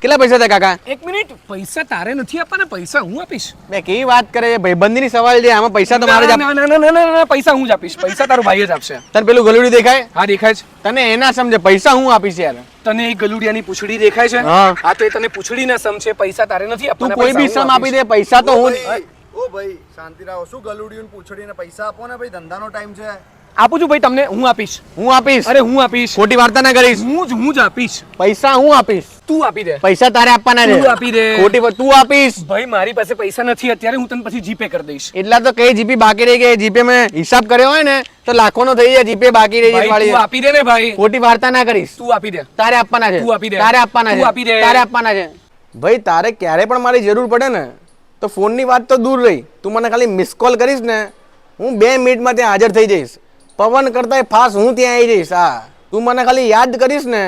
કેટલા પૈસા થયા કાકા? 1 મિનિટ, પૈસા તારે નથી આપવાના, પૈસા હું આપીશ. બે કેવી વાત કરે છે, ભાઈબંધીની સવાલ છે, આમાં પૈસા તો મારે જ ના ના ના ના ના ના, પૈસા હું જ આપીશ, પૈસા તારો ભાઈ જ આપશે. તને પેલું ગલુડી દેખાય? હા દેખાય છે. તને એના સમજે, પૈસા હું આપીશ યાર. તને એ ગલુડિયાની પૂંછડી દેખાય છે? હા. હા તો એ તને પૂંછડી ના સમ છે, પૈસા તારે નથી તું આપવાના. કોઈ બી પૈસા સમ હું આપી દે, પૈસા તો હું ઓ ભાઈ શાંતિ રાખો, શું ગલુડિયું પૂછડીને પૈસા આપો ને ભાઈ, ધંધાનો ટાઈમ છે. આપું છું ભાઈ તમને, હું આપીશ. હું આપીશ. અરે હું આપીશ, ખોટી વાર્તા ના કરીશ. હું જ આપીશ. પૈસા હું આપીશ. તું આપી દે. પૈસા તારે આપવાના છે. તું આપી દે. તું આપીશ. ભાઈ મારી પાસે પૈસા નથી અત્યારે, હું તને પછી જીપે કરી દઈશ. એટલા તો કઈ જીપી બાકી રહી ગઈ, જીપે મેં હિસાબ કર્યો હોય ને તો લાખો નો થઈ જાય, જીપે બાકી રહી ભાઈ, જાય. તું આપી દે ને ભાઈ. ખોટી વાર્તા ના કરીશ. તું આપી દે. તારે આપવાના છે. તું આપી દે. તારે આપવાના તું છે. આપી દે. તારે આપવાના છે. ભાઈ તારે ક્યારે પણ મારી જરૂર પડે ને તો ફોન ની વાત તો દૂર રહી, તું મને ખાલી મિસ કોલ કરીશ ને, હું 2 મિનિટમાં ત્યાં હાજર થઈ જઈશ. પવન કરતા ફાસ્ટ હું ત્યાં આવી જઈશ. હા, તું મને ખાલી યાદ કરીશ ને,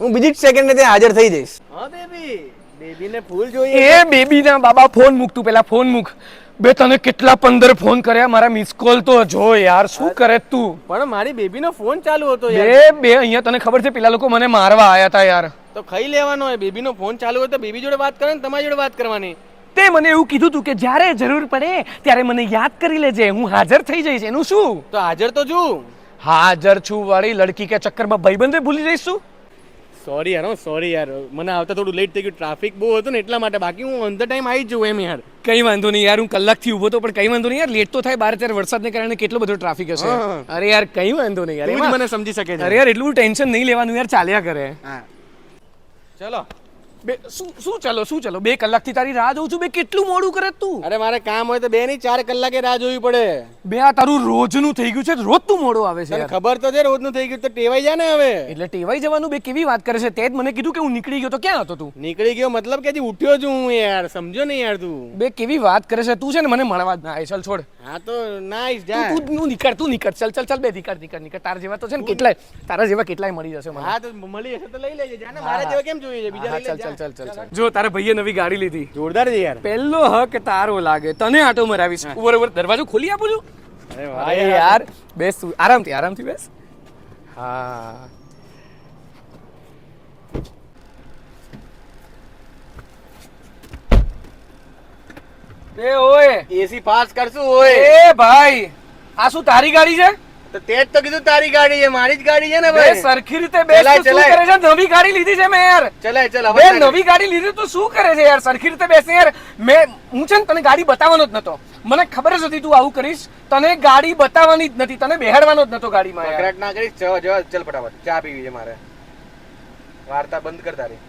હું બીજી જ સેકન્ડે ત્યાં હાજર થઈ જઈશ. હા બેબી, બેબીને ફૂલ જોઈએ. એ બેબી ના બાબા, ફોન મૂક તું, પેલા ફોન મૂક. બે તને કેટલા 15 ફોન કર્યા, મારા મિસ કોલ તો જો યાર, શું કરે તું? પણ મારી બેબીનો ફોન ચાલુ હતો યાર. બે અહીંયા તને ખબર છે પેલા લોકો મને મારવા આયા હતા યાર. તો ખાઈ લેવાનો હોય, બેબીનો ફોન ચાલુ હોય તો બેબી જોડે વાત કરે ને તમારી જોડે વાત કરવાની. તે મને એવું કીધું તું કે જ્યારે જરૂર પડે ત્યારે મને યાદ કરી લેજે, હું હાજર થઈ જઈશ. એનું શું? તો હાજર તો છું. હાજર છું વાળી લડકી કે ચક્કરમાં ભાઈબંધે ભૂલી જઈશ તું? સોરી યાર, સોરી યાર, મને આવતા થોડું લેટ થઈ ગયું, ટ્રાફિક બહુ હતું ને એટલા માટે. બાકી હું ઓન ધ ટાઈમ આવી જ જઉં એમ યાર. કઈ વાંધો નહીં યાર, હું કલાકથી ઊભો તો પણ કઈ વાંધો નહીં યાર, લેટ તો થાય. બહાર ત્યારે વરસાદને કારણે કેટલો બધો ટ્રાફિક હશે. અરે યાર કઈ વાંધો નહીં યાર, તું જ એમાં મને સમજી શકે છે. અરે યાર એટલું ટેન્શન નહીં લેવાનું યાર, ચાલ્યા કરે. હા ચલો. શું ચાલો 2 કલાકથી તારી રાહ જોઉં છું. બે કેટલું મોડું કરે તું? અરે મારે કામ હોય તો 2 નહીં 4 કલાકે રાહ જોવી પડે. બે આ તારું રોજનું થઈ ગયું છે, રોજ તું મોડો આવે છે તને યાર. ખબર તો છે રોજનું થઈ ગયું તો ટેવાઈ જા ને હવે. એટલે ટેવાઈ જવાનું? બે કેવી વાત કરે છે? તે જ મને કીધું કે હું નીકળી ગયો, તો ક્યાં હતો તું? નીકળી ગયો મતલબ કે હજી ઉઠ્યો છું હું યાર, સમજો ને યાર તું. બે કેવી વાત કરે છે તું? છે ને મને મળવા જ ના આવે. ચાલ છોડ. હા તો નાઈસ જા. તું નીકળ. ચાલ બે નીકળ. તારા જેવા તો છે ને કેટલાય, તારા જેવા કેટલાય મળી જશે મને. હા તો મળી હશે તો લઈ લેજે. જા ને, મારા જેવા કેમ જોઈએ છે? બીજા લઈ લે. ચાલ. જો તારા ભાઈએ નવી ગાડી લીધી, જોરદાર છે યાર. પહેલો હક તારો લાગે. તને આટો મરાવીશ. ઉપર દરવાજો ખોલી આપું છું. અરે અરે યાર બેસ તું, આરામથી બેસ. હા એ ઓય એસી પાસ કરશું ઓય. એ ભાઈ, આ શું તારી ગાડી છે? તો તે જ તો કીધું તારી ગાડી છે, મારી જ ગાડી છે ને બે ભાઈ. સરખી રીતે બેસ. તું શું કરે છે? નવી ગાડી લીધી છે મેં યાર. ચલ બે નવી ગાડી લીધી, તું શું કરે છે યાર? સરખી રીતે બેસ યાર. હું છે ને તને ગાડી બતાવવાનો જ નતો, મને ખબર જ હતી તું આવું કરીશ. તને ગાડી બતાવવાની જ નથી, તને બેહાડવાનો જ નતો ગાડીમાં યાર. ના કરીશ. ચલ ફટાફટ, ચા પીવી છે મારે. વાર્તા બંધ કર તારી.